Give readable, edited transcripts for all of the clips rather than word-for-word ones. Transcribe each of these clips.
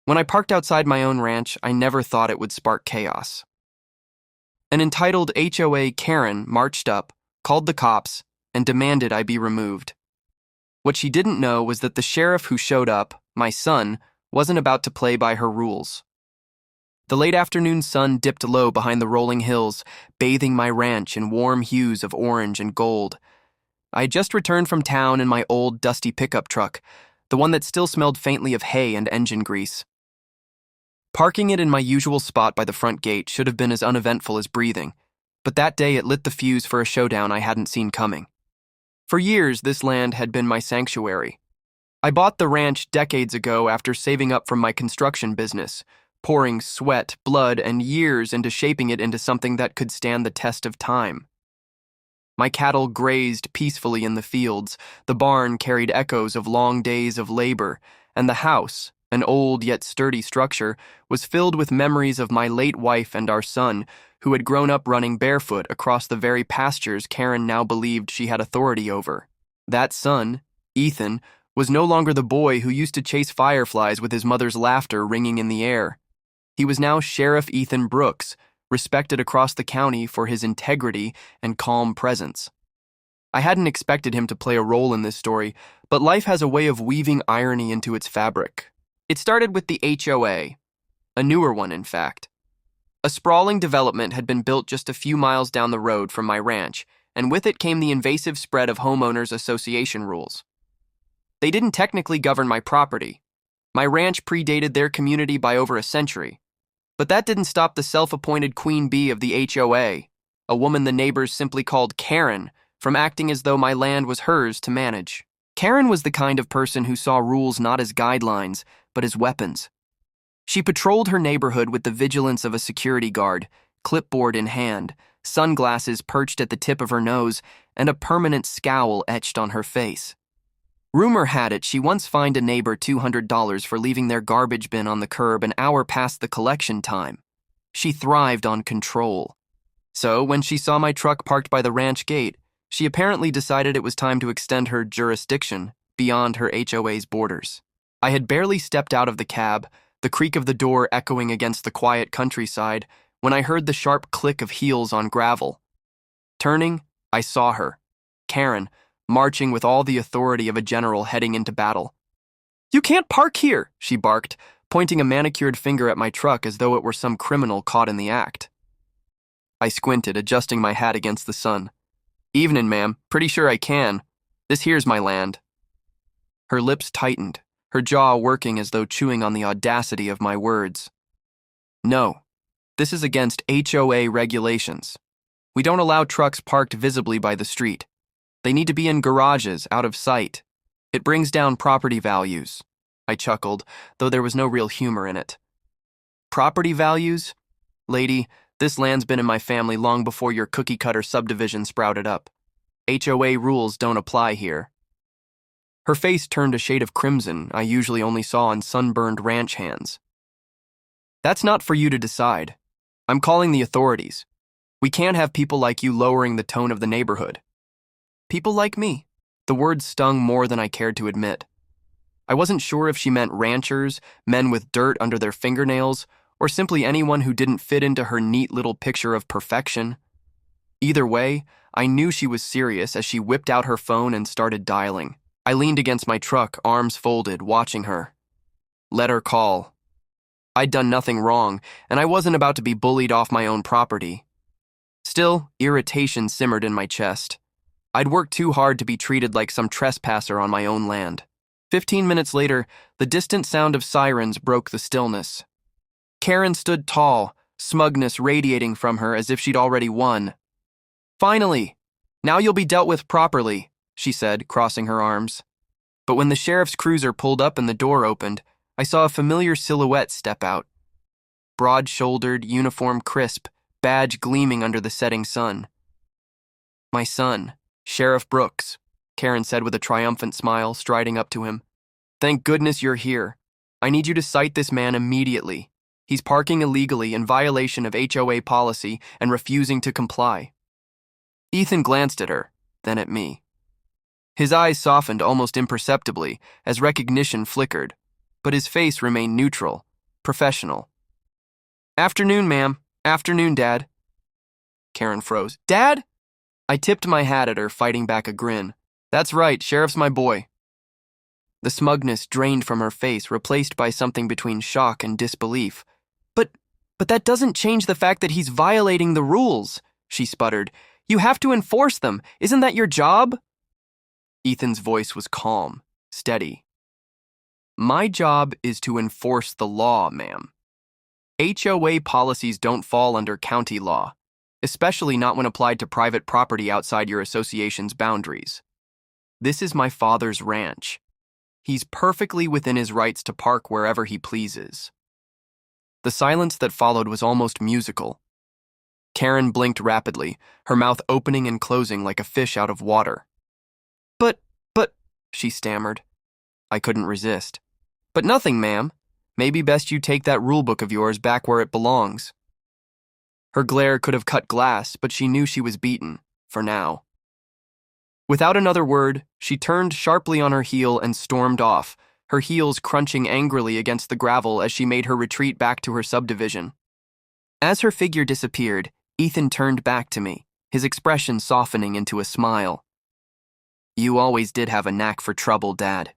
When I parked outside my own ranch, I never thought it would spark chaos. An entitled HOA Karen marched up, called the cops, and demanded I be removed. What she didn't know was that the sheriff who showed up, my son, wasn't about to play by her rules. The late afternoon sun dipped low behind the rolling hills, bathing my ranch in warm hues of orange and gold. I had just returned from town in my old, dusty pickup truck, the one that still smelled faintly of hay and engine grease. Parking it in my usual spot by the front gate should have been as uneventful as breathing, but that day it lit the fuse for a showdown I hadn't seen coming. For years, this land had been my sanctuary. I bought the ranch decades ago after saving up from my construction business, pouring sweat, blood, and years into shaping it into something that could stand the test of time. My cattle grazed peacefully in the fields, the barn carried echoes of long days of labor, and the house, an old yet sturdy structure, was filled with memories of my late wife and our son, who had grown up running barefoot across the very pastures Karen now believed she had authority over. That son, Ethan, was no longer the boy who used to chase fireflies with his mother's laughter ringing in the air. He was now Sheriff Ethan Brooks, respected across the county for his integrity and calm presence. I hadn't expected him to play a role in this story, but life has a way of weaving irony into its fabric. It started with the HOA, a newer one, in fact. A sprawling development had been built just a few miles down the road from my ranch, and with it came the invasive spread of homeowners association rules. They didn't technically govern my property. My ranch predated their community by over a century. But that didn't stop the self-appointed queen bee of the HOA, a woman the neighbors simply called Karen, from acting as though my land was hers to manage. Karen was the kind of person who saw rules not as guidelines, but as weapons. She patrolled her neighborhood with the vigilance of a security guard, clipboard in hand, sunglasses perched at the tip of her nose, and a permanent scowl etched on her face. Rumor had it she once fined a neighbor $200 for leaving their garbage bin on the curb an hour past the collection time. She thrived on control. So, when she saw my truck parked by the ranch gate, she apparently decided it was time to extend her jurisdiction beyond her HOA's borders. I had barely stepped out of the cab, the creak of the door echoing against the quiet countryside, when I heard the sharp click of heels on gravel. Turning, I saw her, Karen, marching with all the authority of a general heading into battle. "You can't park here," she barked, pointing a manicured finger at my truck as though it were some criminal caught in the act. I squinted, adjusting my hat against the sun. "Evenin', ma'am. Pretty sure I can. This here's my land." Her lips tightened, her jaw working as though chewing on the audacity of my words. "No, this is against HOA regulations. We don't allow trucks parked visibly by the street. They need to be in garages, out of sight. It brings down property values." I chuckled, though there was no real humor in it. "Property values? Lady, this land's been in my family long before your cookie-cutter subdivision sprouted up. HOA rules don't apply here." Her face turned a shade of crimson I usually only saw on sunburned ranch hands. "That's not for you to decide. I'm calling the authorities. We can't have people like you lowering the tone of the neighborhood." People like me. The words stung more than I cared to admit. I wasn't sure if she meant ranchers, men with dirt under their fingernails, or simply anyone who didn't fit into her neat little picture of perfection. Either way, I knew she was serious as she whipped out her phone and started dialing. I leaned against my truck, arms folded, watching her. Let her call. I'd done nothing wrong, and I wasn't about to be bullied off my own property. Still, irritation simmered in my chest. I'd worked too hard to be treated like some trespasser on my own land. 15 minutes later, the distant sound of sirens broke the stillness. Karen stood tall, smugness radiating from her as if she'd already won. "Finally! Now you'll be dealt with properly," she said, crossing her arms. But when the sheriff's cruiser pulled up and the door opened, I saw a familiar silhouette step out. Broad-shouldered, uniform crisp, badge gleaming under the setting sun. "My son, Sheriff Brooks," Karen said with a triumphant smile, striding up to him. "Thank goodness you're here. I need you to cite this man immediately. He's parking illegally in violation of HOA policy and refusing to comply." Ethan glanced at her, then at me. His eyes softened almost imperceptibly as recognition flickered, but his face remained neutral, professional. Afternoon, ma'am. Afternoon, Dad. Karen froze. Dad? I tipped my hat at her, fighting back a grin. That's right, Sheriff's my boy. The smugness drained from her face, replaced by something between shock and disbelief. But that doesn't change the fact that he's violating the rules, she sputtered. You have to enforce them. Isn't that your job? Ethan's voice was calm, steady. My job is to enforce the law, ma'am. HOA policies don't fall under county law, especially not when applied to private property outside your association's boundaries. This is my father's ranch. He's perfectly within his rights to park wherever he pleases. The silence that followed was almost musical. Karen blinked rapidly, her mouth opening and closing like a fish out of water. But, she stammered. I couldn't resist. But nothing, ma'am. Maybe best you take that rulebook of yours back where it belongs. Her glare could have cut glass, but she knew she was beaten, for now. Without another word, she turned sharply on her heel and stormed off, her heels crunching angrily against the gravel as she made her retreat back to her subdivision. As her figure disappeared, Ethan turned back to me, his expression softening into a smile. You always did have a knack for trouble, Dad.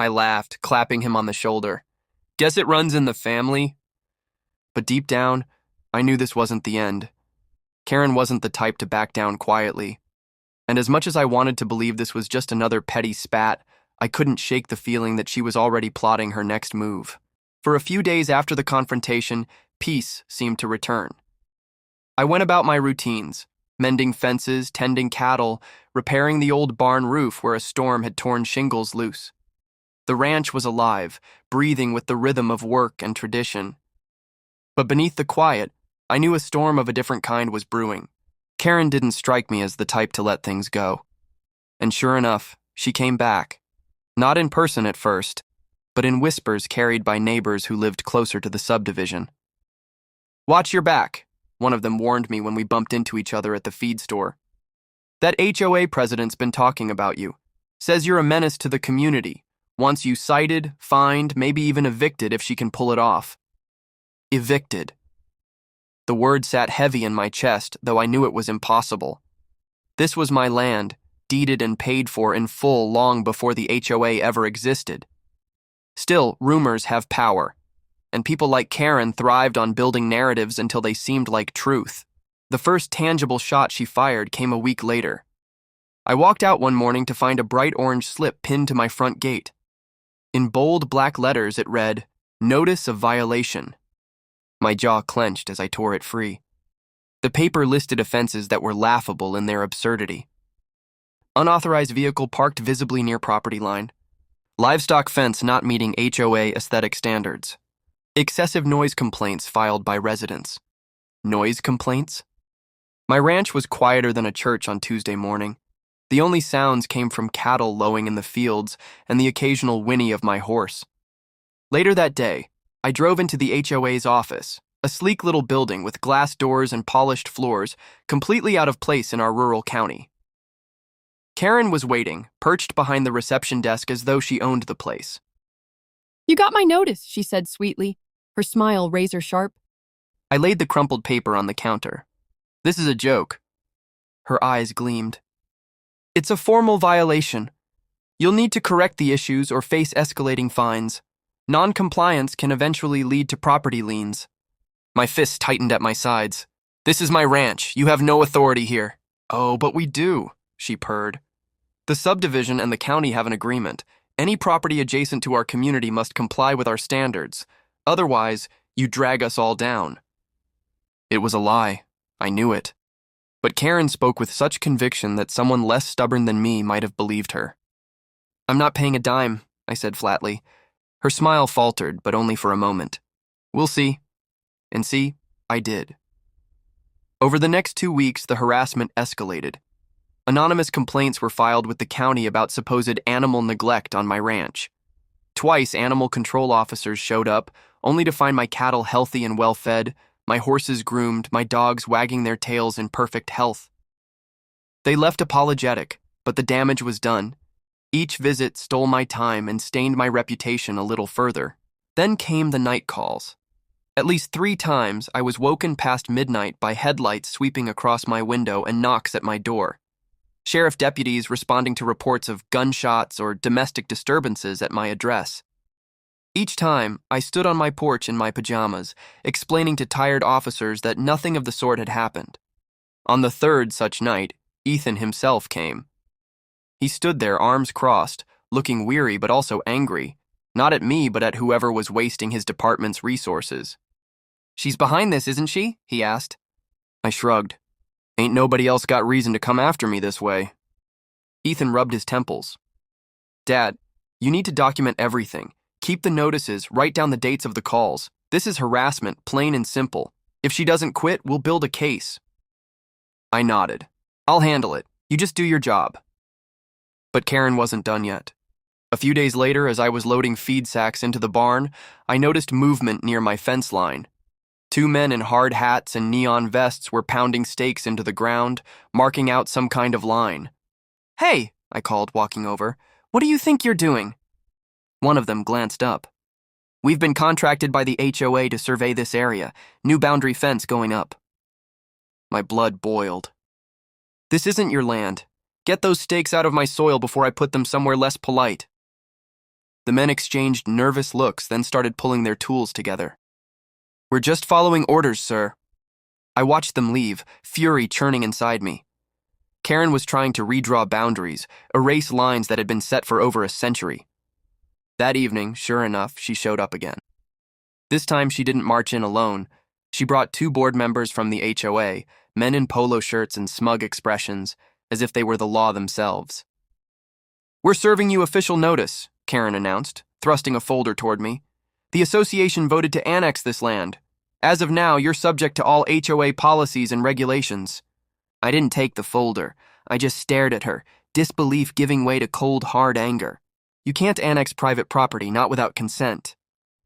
I laughed, clapping him on the shoulder. Guess it runs in the family. But deep down, I knew this wasn't the end. Karen wasn't the type to back down quietly. And as much as I wanted to believe this was just another petty spat, I couldn't shake the feeling that she was already plotting her next move. For a few days after the confrontation, peace seemed to return. I went about my routines, mending fences, tending cattle, repairing the old barn roof where a storm had torn shingles loose. The ranch was alive, breathing with the rhythm of work and tradition. But beneath the quiet, I knew a storm of a different kind was brewing. Karen didn't strike me as the type to let things go. And sure enough, she came back. Not in person at first, but in whispers carried by neighbors who lived closer to the subdivision. Watch your back, one of them warned me when we bumped into each other at the feed store. That HOA president's been talking about you. Says you're a menace to the community. Wants you cited, fined, maybe even evicted if she can pull it off. Evicted. The word sat heavy in my chest, though I knew it was impossible. This was my land, deeded and paid for in full long before the HOA ever existed. Still, rumors have power, and people like Karen thrived on building narratives until they seemed like truth. The first tangible shot she fired came a week later. I walked out one morning to find a bright orange slip pinned to my front gate. In bold black letters it read, Notice of Violation. My jaw clenched as I tore it free. The paper listed offenses that were laughable in their absurdity. Unauthorized vehicle parked visibly near property line. Livestock fence not meeting HOA aesthetic standards. Excessive noise complaints filed by residents. Noise complaints? My ranch was quieter than a church on Tuesday morning. The only sounds came from cattle lowing in the fields and the occasional whinny of my horse. Later that day, I drove into the HOA's office, a sleek little building with glass doors and polished floors, completely out of place in our rural county. Karen was waiting, perched behind the reception desk as though she owned the place. You got my notice, she said sweetly, her smile razor sharp. I laid the crumpled paper on the counter. This is a joke. Her eyes gleamed. It's a formal violation. You'll need to correct the issues or face escalating fines. Non-compliance can eventually lead to property liens. My fists tightened at my sides. This is my ranch. You have no authority here. Oh, but we do, she purred. The subdivision and the county have an agreement. Any property adjacent to our community must comply with our standards. Otherwise, you drag us all down. It was a lie. I knew it. But Karen spoke with such conviction that someone less stubborn than me might have believed her. I'm not paying a dime, I said flatly. Her smile faltered, but only for a moment. We'll see. And see, I did. Over the next 2 weeks, the harassment escalated. Anonymous complaints were filed with the county about supposed animal neglect on my ranch. Twice, animal control officers showed up, only to find my cattle healthy and well-fed, my horses groomed, my dogs wagging their tails in perfect health. They left apologetic, but the damage was done. Each visit stole my time and stained my reputation a little further. Then came the night calls. At least 3 times, I was woken past midnight by headlights sweeping across my window and knocks at my door. Sheriff deputies responding to reports of gunshots or domestic disturbances at my address. Each time, I stood on my porch in my pajamas, explaining to tired officers that nothing of the sort had happened. On the 3rd such night, Ethan himself came. He stood there, arms crossed, looking weary but also angry, not at me but at whoever was wasting his department's resources. "She's behind this, isn't she?" he asked. I shrugged. "Ain't nobody else got reason to come after me this way." Ethan rubbed his temples. "Dad, you need to document everything. Keep the notices, write down the dates of the calls. This is harassment, plain and simple. If she doesn't quit, we'll build a case." I nodded. "I'll handle it. You just do your job." But Karen wasn't done yet. A few days later, as I was loading feed sacks into the barn, I noticed movement near my fence line. 2 men in hard hats and neon vests were pounding stakes into the ground, marking out some kind of line. "Hey," I called, walking over, "what do you think you're doing?" One of them glanced up. "We've been contracted by the HOA to survey this area. New boundary fence going up." My blood boiled. "This isn't your land. Get those stakes out of my soil before I put them somewhere less polite." The men exchanged nervous looks, then started pulling their tools together. "We're just following orders, sir." I watched them leave, fury churning inside me. Karen was trying to redraw boundaries, erase lines that had been set for over a century. That evening, sure enough, she showed up again. This time she didn't march in alone. She brought 2 board members from the HOA, men in polo shirts and smug expressions, as if they were the law themselves. "We're serving you official notice," Karen announced, thrusting a folder toward me. "The association voted to annex this land. As of now, you're subject to all HOA policies and regulations." I didn't take the folder. I just stared at her, disbelief giving way to cold, hard anger. You can't annex private property, not without consent.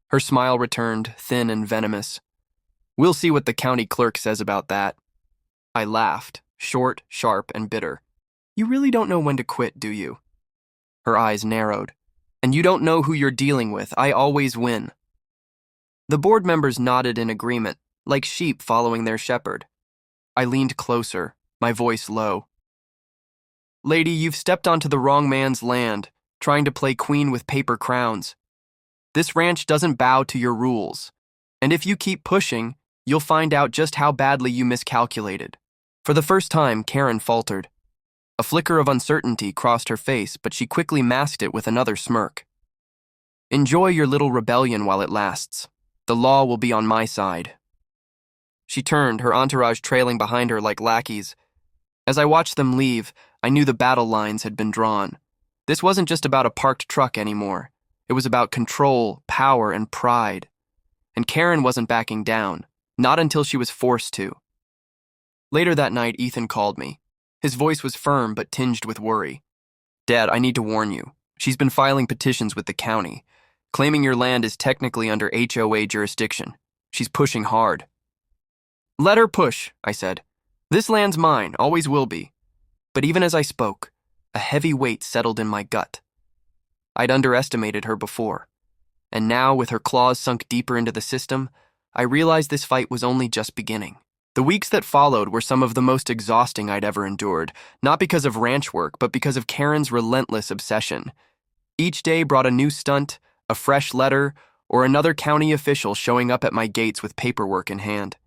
Her smile returned, thin and venomous. "We'll see what the county clerk says about that." I laughed, short, sharp, and bitter. "You really don't know when to quit, do you?" Her eyes narrowed. "And you don't know who you're dealing with. I always win." The board members nodded in agreement, like sheep following their shepherd. I leaned closer, my voice low. "Lady, you've stepped onto the wrong man's land, trying to play queen with paper crowns. This ranch doesn't bow to your rules. And if you keep pushing, you'll find out just how badly you miscalculated." For the first time, Karen faltered. A flicker of uncertainty crossed her face, but she quickly masked it with another smirk. "Enjoy your little rebellion while it lasts. The law will be on my side." She turned, her entourage trailing behind her like lackeys. As I watched them leave, I knew the battle lines had been drawn. This wasn't just about a parked truck anymore. It was about control, power, and pride. And Karen wasn't backing down, not until she was forced to. Later that night, Ethan called me. His voice was firm but tinged with worry. "Dad, I need to warn you. She's been filing petitions with the county, claiming your land is technically under HOA jurisdiction. She's pushing hard." "Let her push," I said. "This land's mine, always will be." But even as I spoke, a heavy weight settled in my gut. I'd underestimated her before, and now, with her claws sunk deeper into the system, I realized this fight was only just beginning. The weeks that followed were some of the most exhausting I'd ever endured, not because of ranch work, but because of Karen's relentless obsession. Each day brought a new stunt, a fresh letter, or another county official showing up at my gates with paperwork in hand.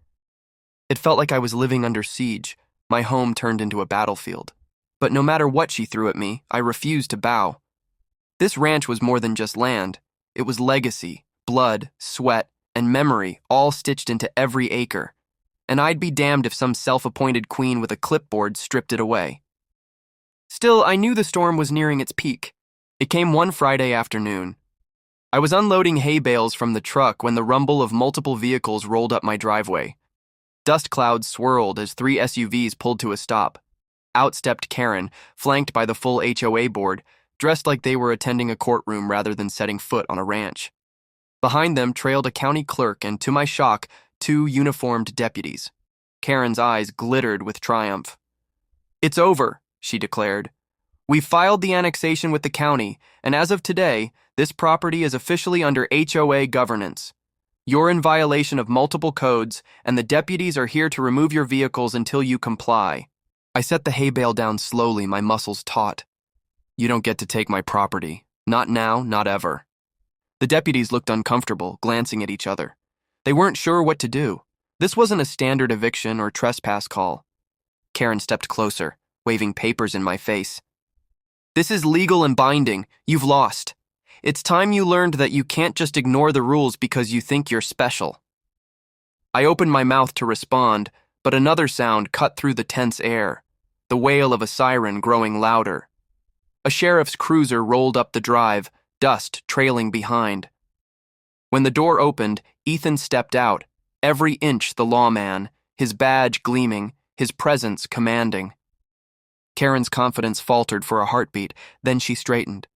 It felt like I was living under siege, my home turned into a battlefield. But no matter what she threw at me, I refused to bow. This ranch was more than just land. It was legacy, blood, sweat, and memory, all stitched into every acre. And I'd be damned if some self-appointed queen with a clipboard stripped it away. Still, I knew the storm was nearing its peak. It came one Friday afternoon. I was unloading hay bales from the truck when the rumble of multiple vehicles rolled up my driveway. Dust clouds swirled as 3 SUVs pulled to a stop. Out stepped Karen, flanked by the full HOA board, dressed like they were attending a courtroom rather than setting foot on a ranch. Behind them trailed a county clerk and, to my shock, 2 uniformed deputies. Karen's eyes glittered with triumph. "It's over," she declared. "We filed the annexation with the county, and as of today, This property is officially under HOA governance. You're in violation of multiple codes, and the deputies are here to remove your vehicles until you comply. I set the hay bale down slowly, my muscles taut. You don't get to take my property. Not now, not ever. The deputies looked uncomfortable, glancing at each other. They weren't sure what to do. This wasn't a standard eviction or trespass call. Karen stepped closer, waving papers in my face. This is legal and binding. You've lost. It's time you learned that you can't just ignore the rules because you think you're special. I opened my mouth to respond, but another sound cut through the tense air, the wail of a siren growing louder. A sheriff's cruiser rolled up the drive, dust trailing behind. When the door opened, Ethan stepped out, every inch the lawman, his badge gleaming, his presence commanding. Karen's confidence faltered for a heartbeat, then she straightened.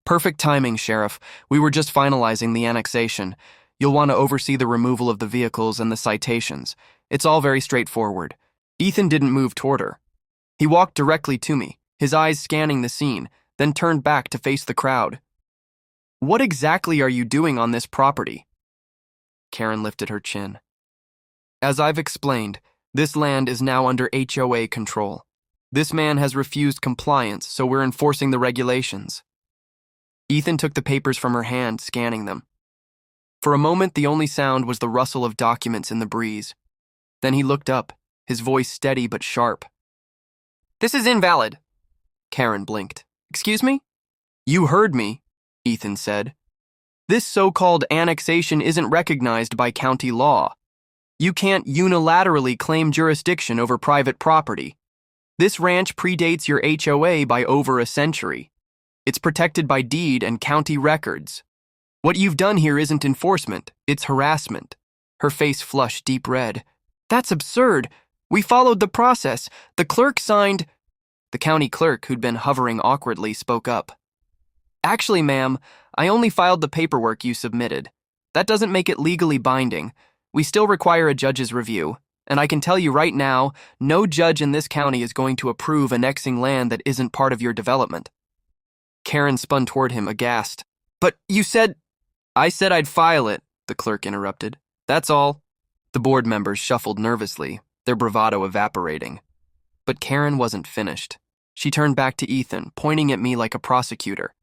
Perfect timing, Sheriff. We were just finalizing the annexation. You'll want to oversee the removal of the vehicles and the citations. It's all very straightforward. Ethan didn't move toward her. He walked directly to me, his eyes scanning the scene, then turned back to face the crowd. What exactly are you doing on this property? Karen lifted her chin. As I've explained, this land is now under HOA control. This man has refused compliance, so we're enforcing the regulations. Ethan took the papers from her hand, scanning them. For a moment, the only sound was the rustle of documents in the breeze. Then he looked up, his voice steady but sharp. This is invalid. Karen blinked. Excuse me? You heard me, Ethan said. This so-called annexation isn't recognized by county law. You can't unilaterally claim jurisdiction over private property. This ranch predates your HOA by over a century. It's protected by deed and county records. What you've done here isn't enforcement, it's harassment. Her face flushed deep red. That's absurd. We followed the process. The clerk signed. The county clerk, who'd been hovering awkwardly, spoke up. Actually, ma'am, I only filed the paperwork you submitted. That doesn't make it legally binding. We still require a judge's review. And I can tell you right now, no judge in this county is going to approve annexing land that isn't part of your development. Karen spun toward him, aghast. But you said... I said I'd file it, the clerk interrupted. That's all. The board members shuffled nervously, their bravado evaporating. But Karen wasn't finished. She turned back to Ethan, pointing at me like a prosecutor.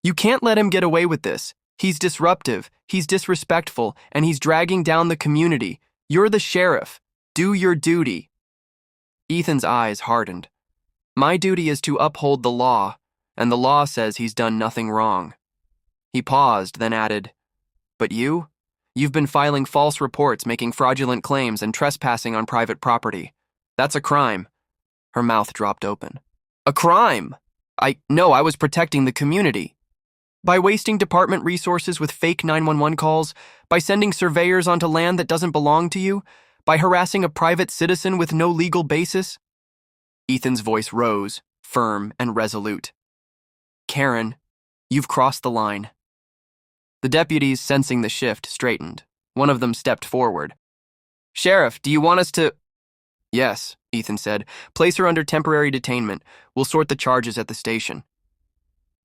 You can't let him get away with this. He's disruptive, he's disrespectful, and he's dragging down the community. You're the sheriff. Do your duty. Ethan's eyes hardened. My duty is to uphold the law, and the law says he's done nothing wrong. He paused, then added, But you? You've been filing false reports, making fraudulent claims, and trespassing on private property. That's a crime. Her mouth dropped open. A crime? No, I was protecting the community. By wasting department resources with fake 911 calls, by sending surveyors onto land that doesn't belong to you, by harassing a private citizen with no legal basis? Ethan's voice rose, firm and resolute. Karen, you've crossed the line. The deputies, sensing the shift, straightened. One of them stepped forward. Sheriff, do you want us to... Yes, Ethan said. Place her under temporary detainment. We'll sort the charges at the station.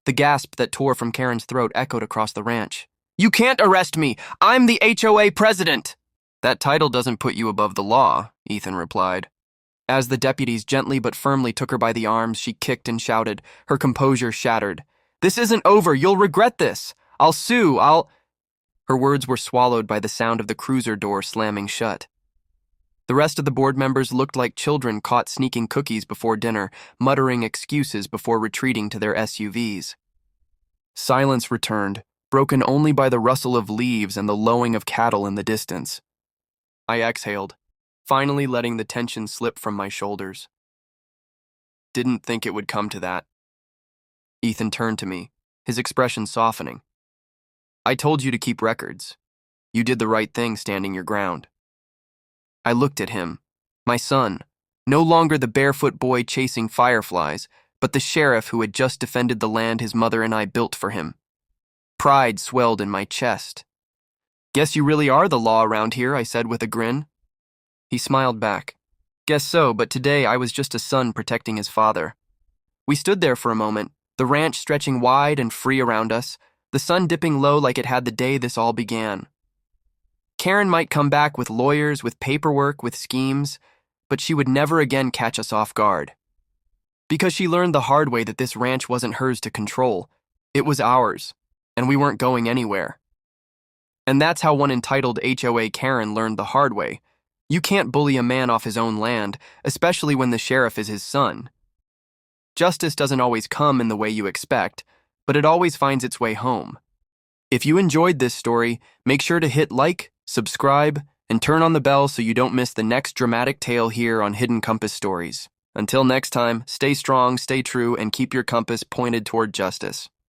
The gasp that tore from Karen's throat echoed across the ranch. You can't arrest me! I'm the HOA president! That title doesn't put you above the law, Ethan replied. As the deputies gently but firmly took her by the arms, she kicked and shouted, her composure shattered. This isn't over, you'll regret this! I'll sue, Her words were swallowed by the sound of the cruiser door slamming shut. The rest of the board members looked like children caught sneaking cookies before dinner, muttering excuses before retreating to their SUVs. Silence returned, broken only by the rustle of leaves and the lowing of cattle in the distance. I exhaled, finally letting the tension slip from my shoulders. Didn't think it would come to that. Ethan turned to me, his expression softening. I told you to keep records. You did the right thing standing your ground. I looked at him, my son, no longer the barefoot boy chasing fireflies, but the sheriff who had just defended the land his mother and I built for him. Pride swelled in my chest. Guess you really are the law around here, I said with a grin. He smiled back. Guess so, but today I was just a son protecting his father. We stood there for a moment, the ranch stretching wide and free around us, the the sun dipping low like it had the day this all began. Karen might come back with lawyers, with paperwork, with schemes, but she would never again catch us off guard. Because she learned the hard way that this ranch wasn't hers to control. It was ours, and we weren't going anywhere. And that's how one entitled HOA Karen learned the hard way. You can't bully a man off his own land, especially when the sheriff is his son. Justice doesn't always come in the way you expect, but it always finds its way home. If you enjoyed this story, make sure to hit like, subscribe, and turn on the bell so you don't miss the next dramatic tale here on Hidden Compass Stories. Until next time, stay strong, stay true, and keep your compass pointed toward justice.